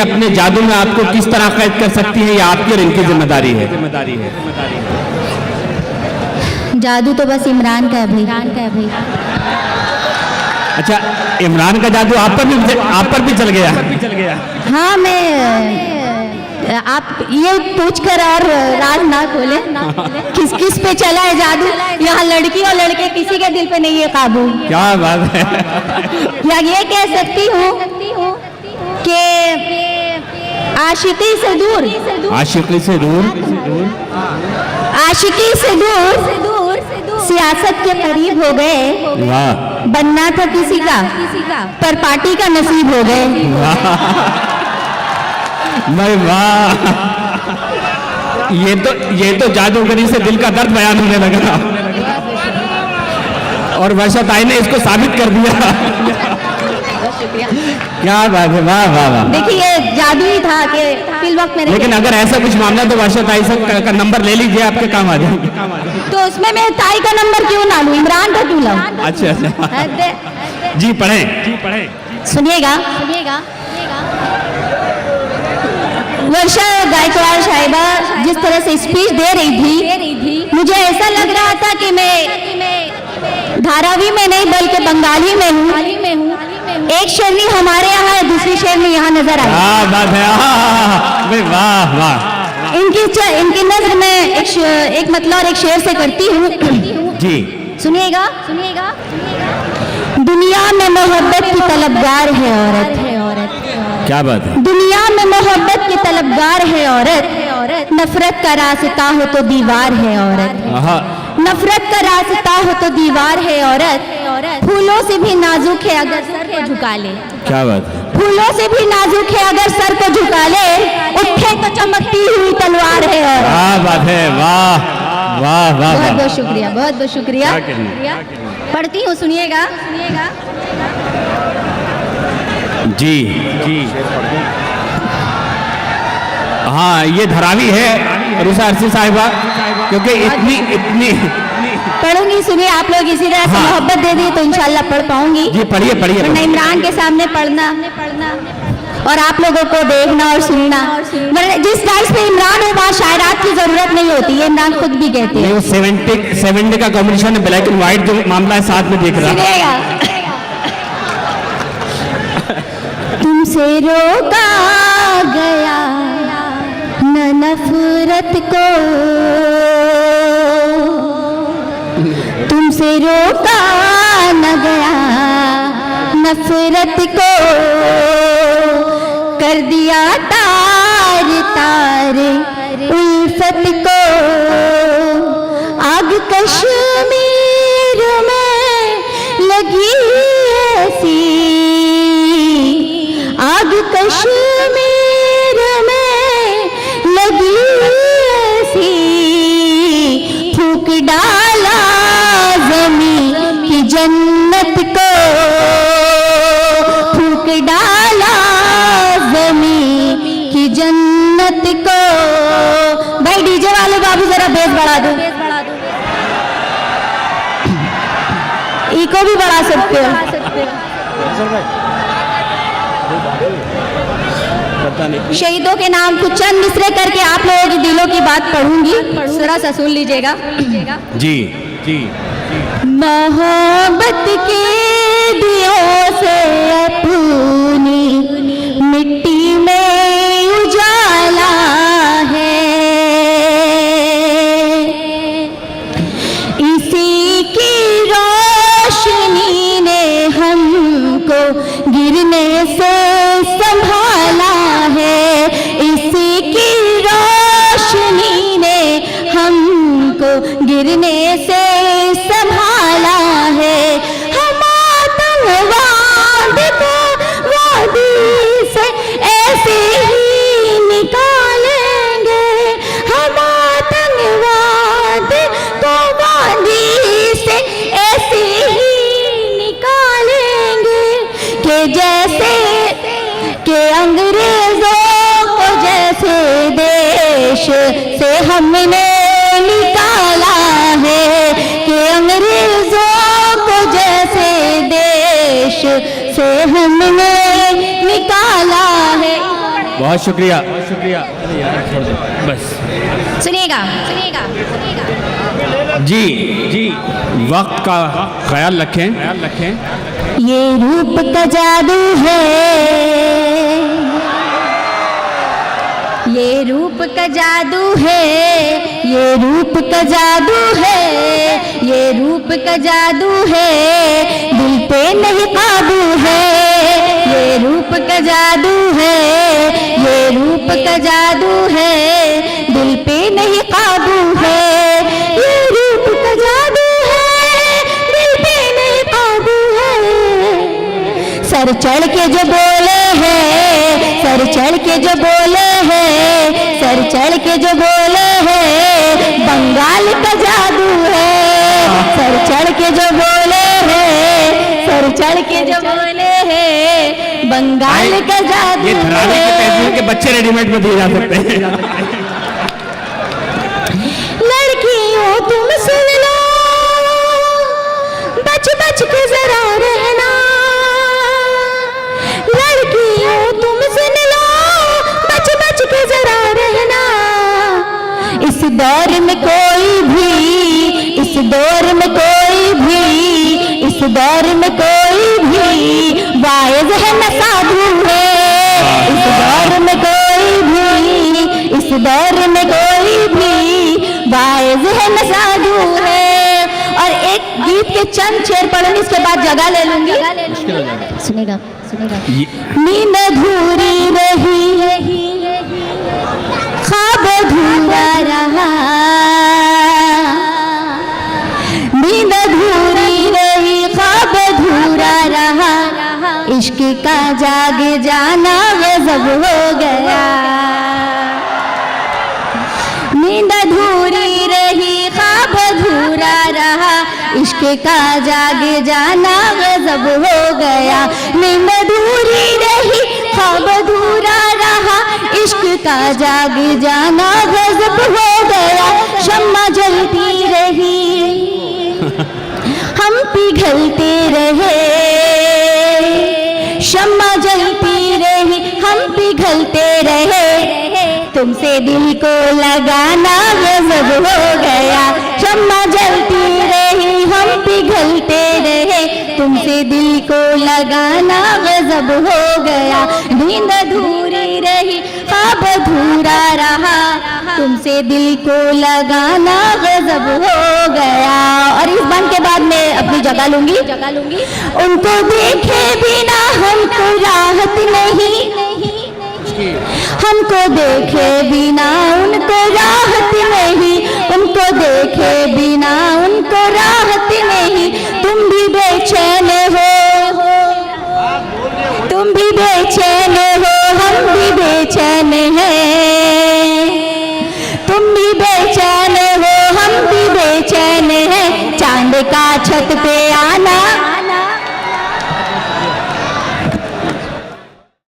अपने जादू में आपको किस तरह कैद कर सकती है, ये आपकी और इनकी जिम्मेदारी है। जादू तो बस इमरान का है भाई। अच्छा, इमरान का जादू आप पर भी चल गया। हाँ, मैं आप ये पूछकर और राज ना खोले, किस पे चला है जादू। यहाँ लड़की और लड़के किसी के दिल पे नहीं है काबू। क्या बात है। या ये कह सकती हूँ कि आशिकी से दूर सियासत के करीब हो गए। वाह। बनना था किसी का पर पार्टी का नसीब हो गए। वाह, ये तो जादूगरी से दिल का दर्द बयान होने लगा और वर्षा ताई ने इसको साबित कर दिया। क्या बात है, वाह वाह वाह। देखिए, ये जादू ही था कि फिल वक्त में। लेकिन अगर ऐसा कुछ मामला तो वर्षा ताई से का नंबर ले लीजिए, आपके काम आ जाएंगे। तो उसमें मैं ताई का नंबर क्यों ना लूं, इमरान का क्यों लाऊं? अच्छा। जी पढ़े। सुनिएगा। वर्षा गायकवाड़ साहिबा जिस तरह से स्पीच दे रही थी, मुझे ऐसा लग रहा था कि मैं धारावी में नहीं बल्कि बंगाली में हूँ। एक शेरनी हमारे यहाँ है, दूसरी शेरनी यहाँ नजर आई। वाह वाह। इनकी नजर में एक मतलब और एक शेर से करती हूँ। जी सुनिएगा। दुनिया में मोहब्बत की तलबगार है औरत। क्या बात है। दुनिया में मोहब्बत की तलबगार है औरत। नफरत का रास्ता हो तो दीवार है औरत। नफरत का रास्ता हो तो दीवार है औरत। फूलों से भी नाजुक है अगर सर को झुका ले। क्या बात है। फूलों से भी नाजुक है अगर सर को झुका ले, उठे तो चमकती हुई तलवार है औरत। क्या बात है, वाह वाह वाह। बहुत बहुत शुक्रिया। पढ़ती हूँ, सुनिएगा। जी। हाँ, ये धरावी है रुसा अरसी साहिबा, क्योंकि इतनी पढ़ूंगी। सुनिए, आप लोग इसी तरह से मोहब्बत दे दी तो इंशाल्लाह पढ़ पाऊंगी। जी पढ़िए। वरना इमरान के सामने पढ़ना और आप लोगों को देखना और सुनना। जिस टाइप पे इमरान है वहाँ शायरात की जरूरत नहीं होती, ये इमरान खुद भी कहते हैं। 70 का कॉम्बिनेशन है, ब्लैक एंड व्हाइट जो मामला है साथ में देख रहा है। तुमसे रोका गया न नफरत को, तुमसे रोका न गया नफरत को, कर दिया तार उल्फत को। आग कश्मीर में लगी ऐसी, आग कश्मीर में लगी ऐसी, फूंक डाला ज़मीं की जन्नत को, फूंक डाला ज़मीं की जन्नत को। भाई डीजे वाले बाबू जरा बेस बढ़ा दो, इको भी बढ़ा सकते हो। शहीदों के नाम कुछ चंद मिसरे करके आप लोगों के दिलों की बात पढ़ूंगी, जरा सा सुन लीजिएगा। जी। मोहब्बत के दियों से अपनी मिट्टी में उजाला है, इसी की रोशनी ने हमको गिरने से संभाला है, इसी की रोशनी ने हमको गिरने से संभाला है। हम आतंकवाद को वादी से ऐसे ही निकालेंगे, हम आतंकवाद को वादी से ऐसे ही निकालेंगे कि जैसे के अंग्रेजों को जैसे देश से हमने निकाला है, बहुत शुक्रिया बस सुनिएगा जी जी वक्त का ख्याल रखें ये रूप का जादू है, ये रूप का जादू है, ये रूप का जादू है, ये रूप का जादू है, दिल पे नहीं काबू है। ये रूप का जादू है, ये रूप का जादू है, दिल पे नहीं काबू है। ये रूप का जादू है, दिल पे नहीं काबू है। सर चढ़ के जो बोले हैं, सर चढ़ के जो बोले हैं, सर चढ़ के जो बोले हैं, बंगाल का जादू है। सर चढ़ के जो बोले हैं, सर चढ़ के जो बोले हैं, बंगाल का जादू ये धराने के पैसे के बच्चे रेडीमेड में दिए जा सकते हैं। लड़कियों तुम सुन लो, बच बच के जरा रहना। लड़कियों तुम सुन लो, बच बच के जरा रहना। इस दौर में कोई भी, इस दौर में कोई भी, इस दौर में कोई भी वाइज है न साधु है। इस दौर में कोई भी, इस दौर में कोई भी वाइज है न साधु है। और एक गीत के चंद शेर पढ़ूंगी, इसके बाद जगह ले लूंगी। सुनेगा नींद अधूरी रही, ख्वाब अधूरा रहा। नींद अधूरी रही, ख्वाब अधूरा रहा। इश्क का जाग जाना गज़ब हो गया। नींद अधूरी रही, ख्वाब अधूरा रहा। इश्क का जाग जाना गज़ब हो गया। नींद अधूरी रही, ख्वाब अधूरा रहा। इश्क का जाग जाना गज़ब हो गया। शम्मा जलती रही, हम पिघलते रहे। शम्मा जलती रही, हम पिघलते रहे। तुमसे दिल को लगाना गज़ब हो गया। शम्मा जलती रही, हम पिघलते रहे। तुमसे दिल को लगाना गज़ब हो गया। नींद अधूरी रही, ख्वाब अधूरा रहा। तुमसे दिल को लगाना गज़ब हो गया। और इस बंद के बाद मैं अपनी जगह लूंगी। उनको देखे बिना हमको राहत नहीं, हमको देखे बिना उनको राहत नहीं। उनको देखे बिना उनको राहत नहीं। तुम भी बेचैन हो, तुम भी बेचैन हो, हम भी बेचैन हैं। तुम भी बेचैन हो, हम भी बेचैन हैं। चांद का छत पे आना